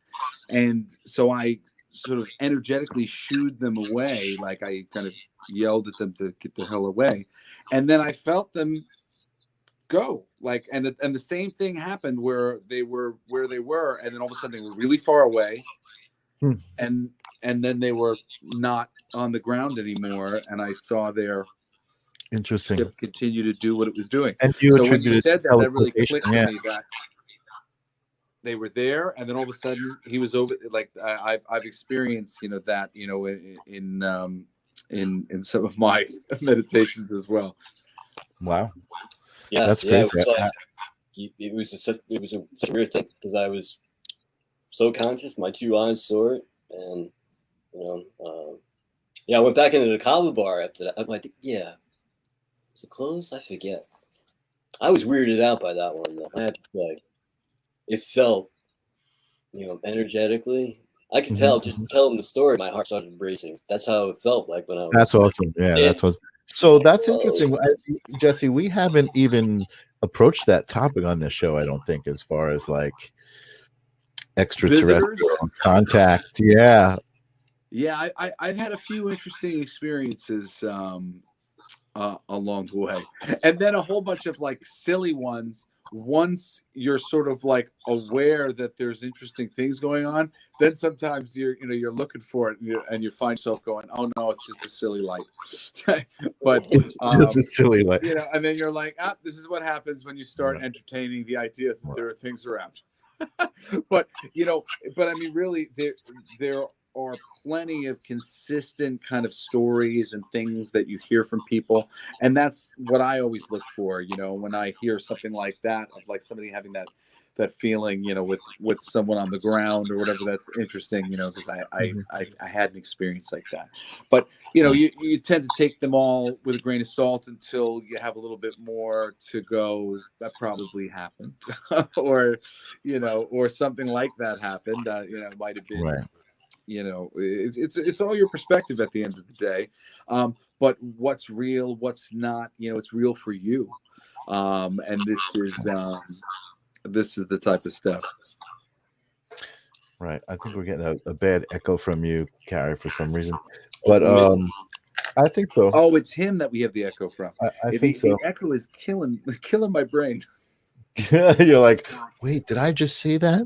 And so I sort of energetically shooed them away. I kind of yelled at them to get the hell away. And then I felt them go, and the same thing happened where they were, and then all of a sudden they were really far away. And then they were not on the ground anymore, and I saw their ship continue to do what it was doing. And so when you said that really clicked to me that they were there, and then all of a sudden he was over. I've experienced that in some of my meditations as well. Wow. Yeah, that's crazy. It was such a weird thing because I was so conscious, my two eyes saw it, and I went back into the Kava bar after that. Was it closed? I forget. I was weirded out by that one though. I had to say, it felt, energetically. I could tell just telling the story. My heart started racing. That's how it felt like when I was. That's awesome. Yeah, that's awesome. So that's interesting, Jesse. We haven't even approached that topic on this show, I don't think, as far as extraterrestrial contact. Yeah. I've had a few interesting experiences along the way, and then a whole bunch of like silly ones. Once you're sort of like aware that there's interesting things going on, then sometimes you're looking for it and you find yourself going, oh no, it's just a silly light. But It's a silly light. and then you're like, this is what happens when you start entertaining the idea that there are things around. but I mean, really, there are plenty of consistent kind of stories and things that you hear from people, and that's what I always look for. When I hear something like that, of like somebody having that feeling, with someone on the ground or whatever, that's interesting. Because I had an experience like that. But you tend to take them all with a grain of salt until you have a little bit more to go. That probably happened, or something like that happened. Might have been. Right. It's all your perspective at the end of the day. But what's real, what's not, it's real for you. And this is the type of stuff. Right. I think we're getting a bad echo from you, Carey, for some reason. But I think so. Oh, it's him that we have the echo from. I think so. The echo is killing my brain. You're like, wait, did I just say that?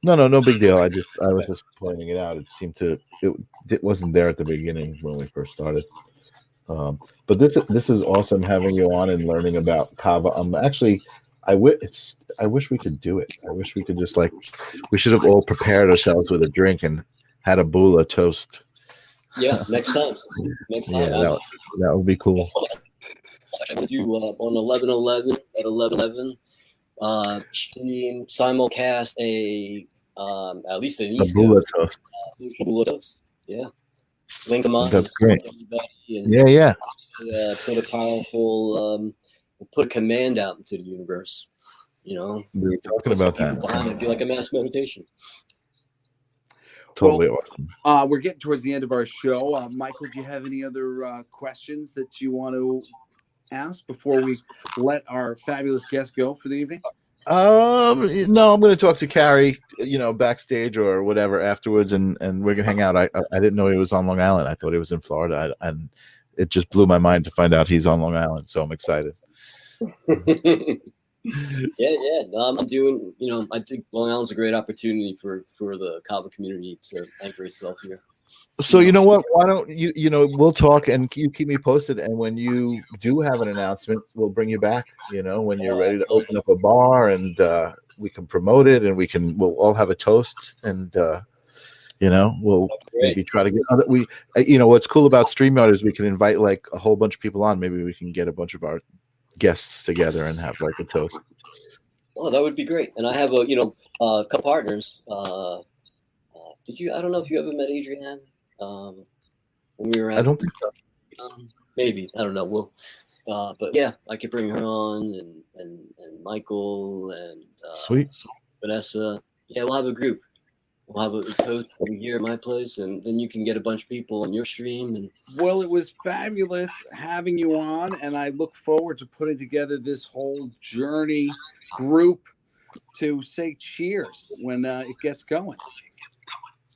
No big deal. I was just pointing it out. It seemed it wasn't there at the beginning when we first started. But this is awesome having you on and learning about kava. Actually, I wish we could do it. I wish we could just we should have all prepared ourselves with a drink and had a bula toast. Yeah, next time. Yeah, that would be cool. I would do on 11/11 at 11/11 stream simulcast at least an East bula toast. Bula toast. Yeah, link them on. That's great. And, Yeah. Put a powerful, put a command out into the universe. We were talking about that. It'd be like a mass meditation. Totally awesome. We're getting towards the end of our show. Michael, do you have any other questions that you want to ask before we let our fabulous guest go for the evening? No, I'm going to talk to Carey, backstage or whatever afterwards, and we're going to hang out. I didn't know he was on Long Island. I thought he was in Florida, and it just blew my mind to find out he's on Long Island. So I'm excited. Yeah. No, I'm doing. I think Long Island's a great opportunity for the kava community to anchor itself here. So you know what? Why don't you? We'll talk, and you keep me posted. And when you do have an announcement, we'll bring you back. When you're ready to open up a bar, and we can promote it, and we'll all have a toast, and we'll maybe try to get other. What's cool about StreamYard is we can invite a whole bunch of people on. Maybe we can get a bunch of our guests together and have a toast. Oh, that would be great. And I have a couple partners. I don't know if you ever met Adrienne when we were at. I don't think so. Maybe, I don't know. But yeah, I could bring her on and Michael and sweet Vanessa. Yeah, we'll have a group. We'll have a toast here at my place, and then you can get a bunch of people on your stream. Well, it was fabulous having you on, and I look forward to putting together this whole journey group to say cheers when it gets going.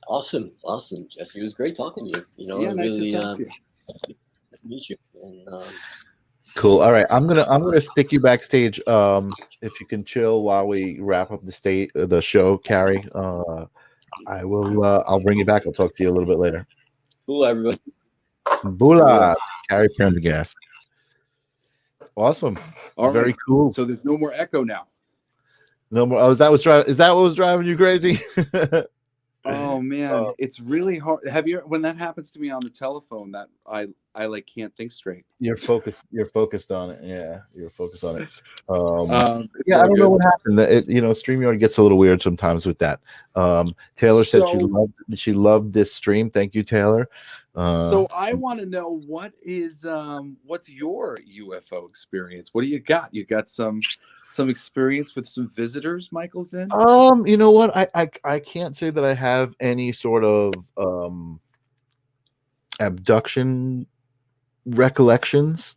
Awesome, Jesse. It was great talking to you. Nice really, to talk to you. Nice to meet you. And, cool. All right, I'm gonna stick you backstage. If you can chill while we wrap up the show, Carey. I will. I'll bring you back. I'll talk to you a little bit later. Cool, everybody. Bula, Carey Prendergast. Awesome. All Very right. cool. So there's no more echo now. No more. Oh, is that what was driving you crazy? Oh man, it's really hard. When that happens to me on the telephone, that I can't think straight. You're focused on it. Yeah, you're focused on it. I don't know what happened. StreamYard gets a little weird sometimes with that. Taylor said she loved this stream. Thank you, Taylor. So I want to know what's your UFO experience? What do you got? You got some experience with some visitors, Michael's in? You know what? I can't say that I have any sort of abduction recollections.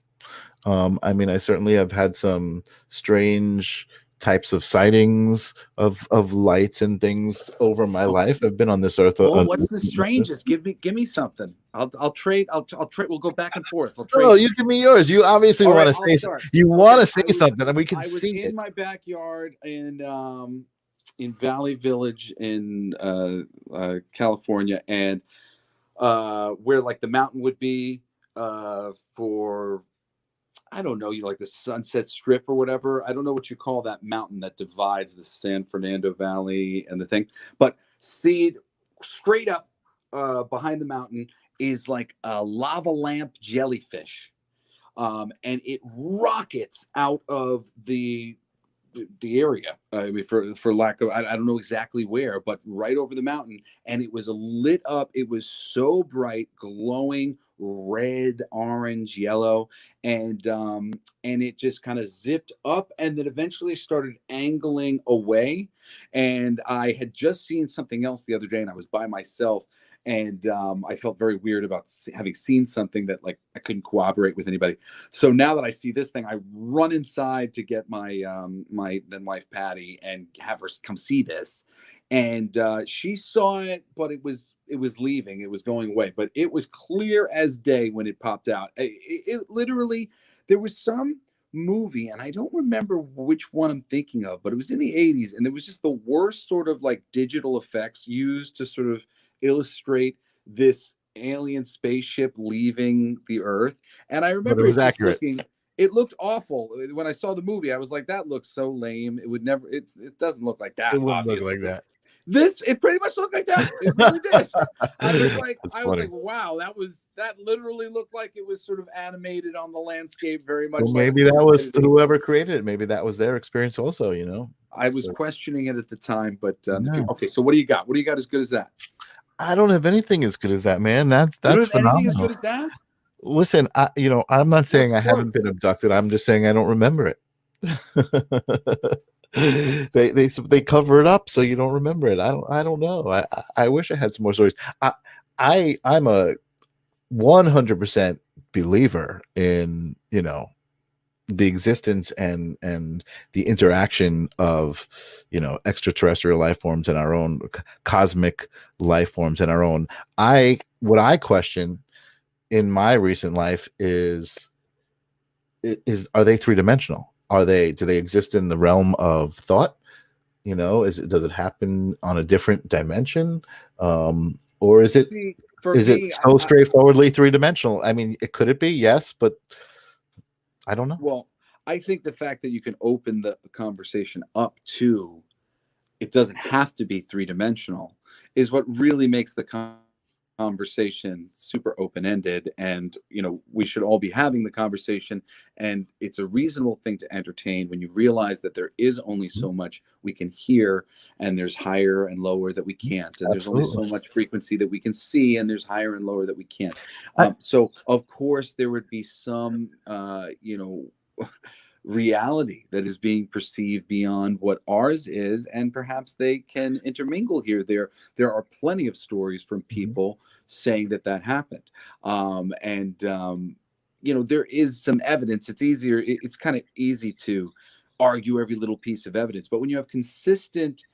I certainly have had some strange types of sightings of lights and things over my life. I've been on this earth. Well, what's the strangest? Give me something. I'll trade. I'll trade. We'll go back and forth. I'll trade. Oh, you give me yours. You obviously want to say something. You want to say something, and we can see it. I was in my backyard in Valley Village in California, and where like the mountain would be for, I don't know, like the Sunset Strip or whatever. I don't know what you call that mountain that divides the San Fernando Valley and the thing. But see, straight up behind the mountain is like a lava lamp jellyfish. And it rockets out of the area. I mean, for lack of, I don't know exactly where, but right over the mountain. And it was lit up. It was so bright, glowing, red, orange, yellow, and it just kind of zipped up and then eventually started angling away. And I had just seen something else the other day, and I was by myself, and I felt very weird about having seen something that like I couldn't corroborate with anybody. So now that I see this thing, I run inside to get my my then wife Patty and have her come see this. And she saw it, but it was leaving. It was going away. But it was clear as day when it popped out. It literally, there was some movie, and I don't remember which one I'm thinking of, but it was in the 80s, and it was just the worst sort of like digital effects used to sort of illustrate this alien spaceship leaving the Earth. And I remember it was accurate. It looked awful. When I saw the movie, I was like, that looks so lame. It would never, it doesn't look like that. It wouldn't look like that. It pretty much looked like that. It really did. I was like, wow, that literally looked like it was sort of animated on the landscape very much. Well, maybe that was whoever created it. Maybe that was their experience also, you know. I was questioning it at the time, but okay, so what do you got? What do you got as good as that? I don't have anything as good as that, man. That's phenomenal. Anything as good as that? Listen, I'm not saying I haven't been abducted. I'm just saying I don't remember it. They cover it up so you don't remember it. I don't know. I wish I had some more stories. I'm a 100% believer in, you know, the existence and the interaction of, you know, extraterrestrial life forms and our own cosmic life forms and our own. What I question in my recent life is are they three-dimensional? Do they exist in the realm of thought? You know, does it happen on a different dimension? Or is it so straightforwardly three-dimensional? I mean, could it be? Yes, but I don't know. Well, I think the fact that you can open the conversation up to it doesn't have to be three-dimensional is what really makes the conversation super open-ended. And, you know, we should all be having the conversation, and it's a reasonable thing to entertain when you realize that there is only so much we can hear, and there's higher and lower that we can't, and there's only so much frequency that we can see, and there's higher and lower that we can't. So of course there would be some you know, reality that is being perceived beyond what ours is, and perhaps they can intermingle here. There are plenty of stories from people saying that happened, you know, there is some evidence. It's kind of easy to argue every little piece of evidence, but when you have consistent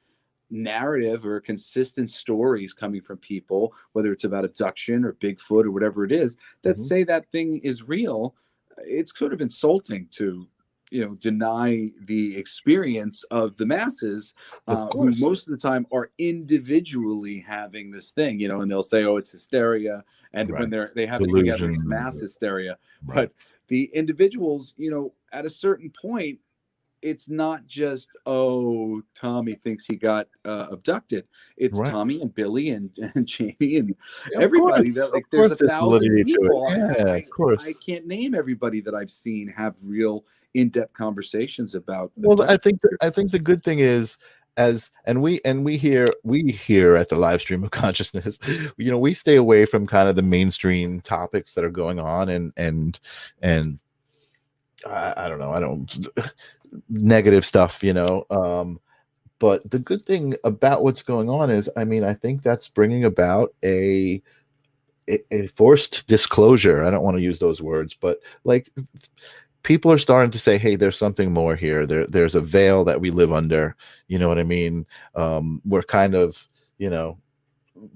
narrative or consistent stories coming from people, whether it's about abduction or Bigfoot or whatever it is, that say that thing is real, it's sort of insulting to, you know, deny the experience of the masses, who most of the time are individually having this thing, you know, and they'll say, oh, it's hysteria. And when they have it together, it's mass hysteria. But the individuals, you know, at a certain point, it's not just, oh, Tommy thinks he got abducted. It's Tommy and Billy and Jamie and everybody. That like there's 1,000 people. Of course. I can't name everybody that I've seen have real in-depth conversations about. Well, I think the good thing is, we hear at the live stream of consciousness, you know, we stay away from kind of the mainstream topics that are going on and I don't know, negative stuff, you know. But the good thing about what's going on is, I mean, I think that's bringing about a forced disclosure. I don't want to use those words, but like people are starting to say, hey, there's something more here. There's a veil that we live under. You know what I mean? We're kind of,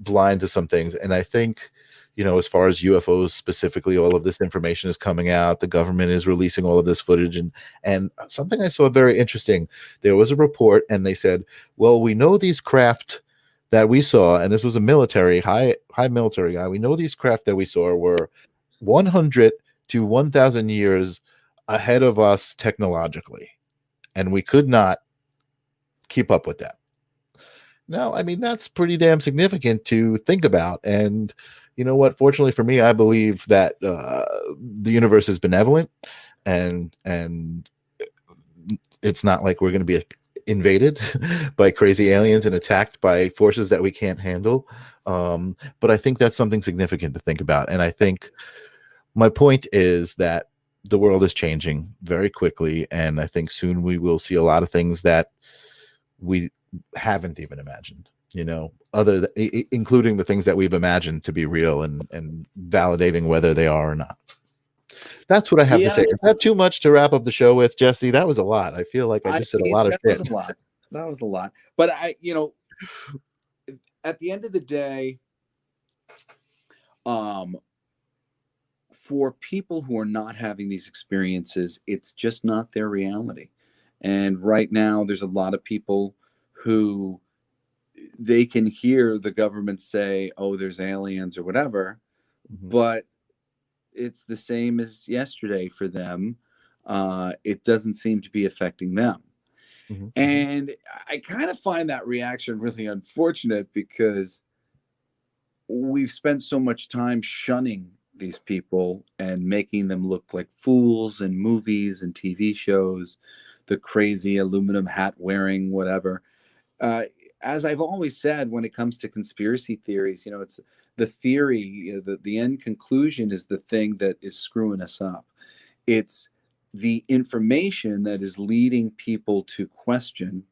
blind to some things. And I think, as far as UFOs specifically, all of this information is coming out. The government is releasing all of this footage. And something I saw very interesting, there was a report and they said, well, we know these craft that we saw, and this was a high military guy. We know these craft that we saw were 100 to 1,000 years ahead of us technologically, and we could not keep up with that. Now, I mean, that's pretty damn significant to think about. And you know what? Fortunately for me, I believe that the universe is benevolent, and it's not like we're going to be invaded by crazy aliens and attacked by forces that we can't handle. But I think that's something significant to think about. And I think my point is that the world is changing very quickly, and I think soon we will see a lot of things that we haven't even imagined, including the things that we've imagined to be real, and validating whether they are or not. That's what I have to say. Is that too much to wrap up the show with, Jesse? That was a lot. I feel like I just said a lot of shit. That was a lot. But at the end of the day, for people who are not having these experiences, it's just not their reality. And right now, there's a lot of people who they can hear the government say, oh, there's aliens or whatever, but it's the same as yesterday for them. It doesn't seem to be affecting them. And I kind of find that reaction really unfortunate, because we've spent so much time shunning these people and making them look like fools in movies and TV shows, the crazy aluminum hat wearing, whatever. As I've always said, when it comes to conspiracy theories, it's the theory, the end conclusion is the thing that is screwing us up. It's the information that is leading people to question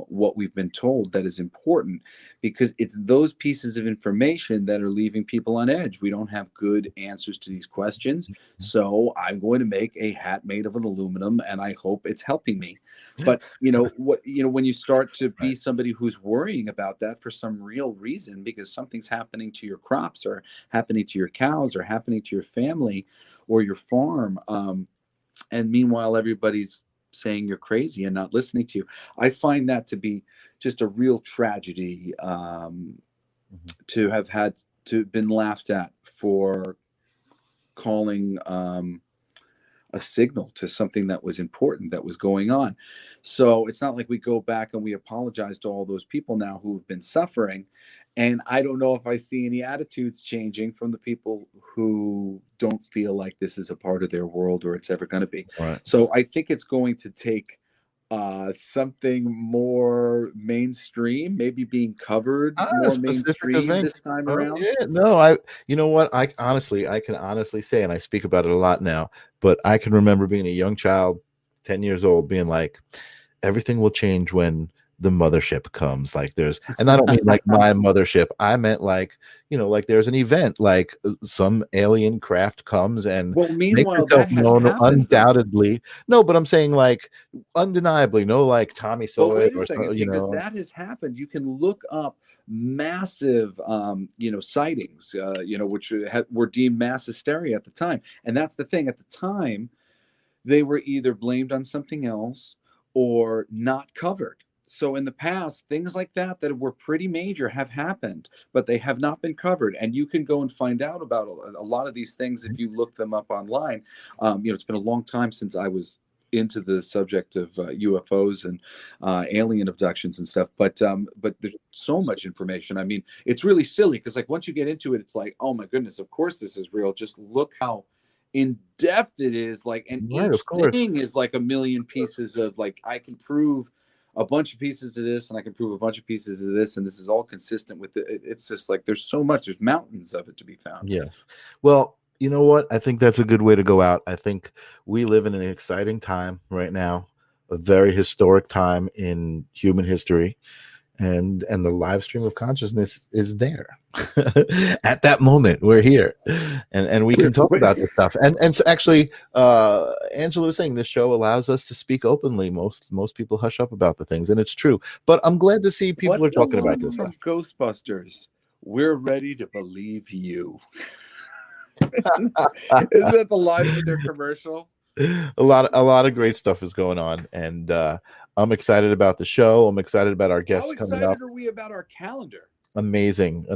what we've been told that is important, because it's those pieces of information that are leaving people on edge. We don't have good answers to these questions, so I'm going to make a hat made of an aluminum, and I hope it's helping me. But when you start to be somebody who's worrying about that for some real reason, because something's happening to your crops or happening to your cows or happening to your family or your farm, and meanwhile everybody's saying you're crazy and not listening to you, I find that to be just a real tragedy, to have had to been laughed at for calling a signal to something that was important, that was going on. So it's not like we go back and we apologize to all those people now who've been suffering. And I don't know if I see any attitudes changing from the people who don't feel like this is a part of their world, or it's ever going to be. Right. So I think it's going to take something more mainstream, maybe being covered more mainstream this time around. Yeah, no, you know what? I can honestly say, and I speak about it a lot now, but I can remember being a young child, 10 years old, being like, everything will change when the mothership comes. Like and I don't mean like my mothership. I meant like, like there's an event, like some alien craft comes and meanwhile that has happened. Undoubtedly. No, but I'm saying like undeniably, no, like Tommy saw it or second, because that has happened. You can look up massive sightings, which were deemed mass hysteria at the time. And that's the thing, at the time they were either blamed on something else or not covered. So in the past, things like that were pretty major have happened, but they have not been covered. And you can go and find out about a lot of these things if you look them up online. It's been a long time since I was into the subject of UFOs and alien abductions and stuff. But there's so much information. I mean, it's really silly because like once you get into it, it's like, oh my goodness, of course this is real. Just look how in depth it is. Like, and each thing is like a million pieces of like, I can prove a bunch of pieces of this and I can prove a bunch of pieces of this, and this is all consistent with it. It's just like there's so much, there's mountains of it to be found. Yes. Well, you know what? I think that's a good way to go out. I think we live in an exciting time right now, a very historic time in human history. and the live stream of consciousness is there. At that moment, we're here, and we can talk about this stuff. And so actually, Angela was saying this show allows us to speak openly. Most people hush up about the things, and it's true. But I'm glad to see people are talking about this stuff. Ghostbusters, we're ready to believe you. Isn't that the line for their commercial? A lot of great stuff is going on, and I'm excited about the show. I'm excited about our guests coming up. How excited are we about our calendar? Amazing.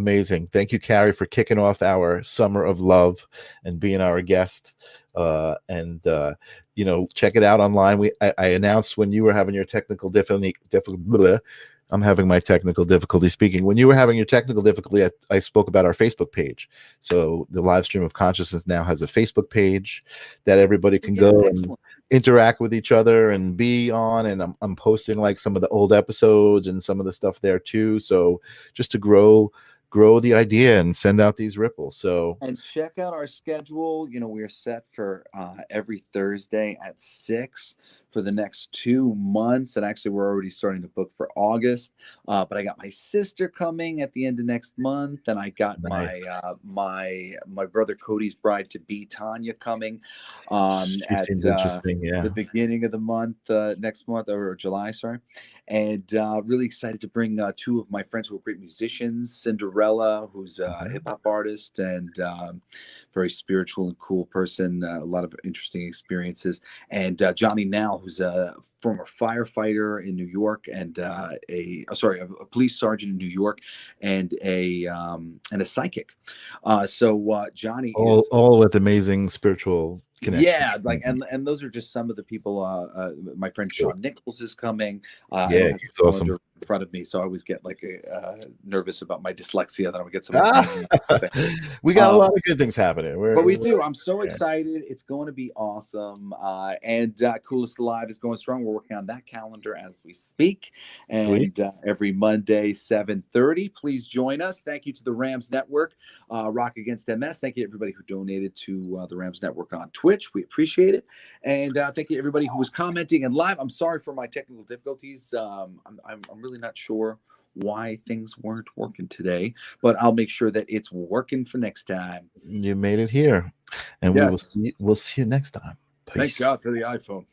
Thank you, Carey, for kicking off our summer of love and being our guest. And check it out online. I announced when you were having your technical difficulty. I'm having my technical difficulty speaking. When you were having your technical difficulty, I spoke about our Facebook page. So the live stream of consciousness now has a Facebook page that everybody can go and interact with each other and be on. And I'm posting like some of the old episodes and some of the stuff there too. So just to grow the idea and send out these ripples. And check out our schedule. We're set for every Thursday at 6 for the next 2 months, and actually we're already starting to book for August. But I got my sister coming at the end of next month, and I got my brother Cody's bride to be, Tanya, coming at the beginning of the month, next month, or July, sorry. And really excited to bring 2 of my friends who are great musicians. Cinderella, who's a hip-hop artist and very spiritual and cool person, a lot of interesting experiences. And Johnny Nall, who's a former firefighter in New York and a police sergeant in New York, and a psychic. So Johnny all with amazing spiritual connection. Yeah, and those are just some of the people. My friend Sean Nichols is coming. He's awesome. In front of me, so I always get nervous about my dyslexia that I would get something. We got a lot of good things happening. We do. I'm so excited. It's going to be awesome. And Coolest Alive is going strong. We're working on that calendar as we speak. And every Monday, 7:30. Please join us. Thank you to the Rams Network, Rock Against MS. Thank you to everybody who donated to the Rams Network on Twitch. We appreciate it. And thank you to everybody who was commenting and live. I'm sorry for my technical difficulties. I'm really not sure why things weren't working today, but I'll make sure that it's working for next time. You made it here, and we'll see you next time. Peace. Thank God for the iPhone.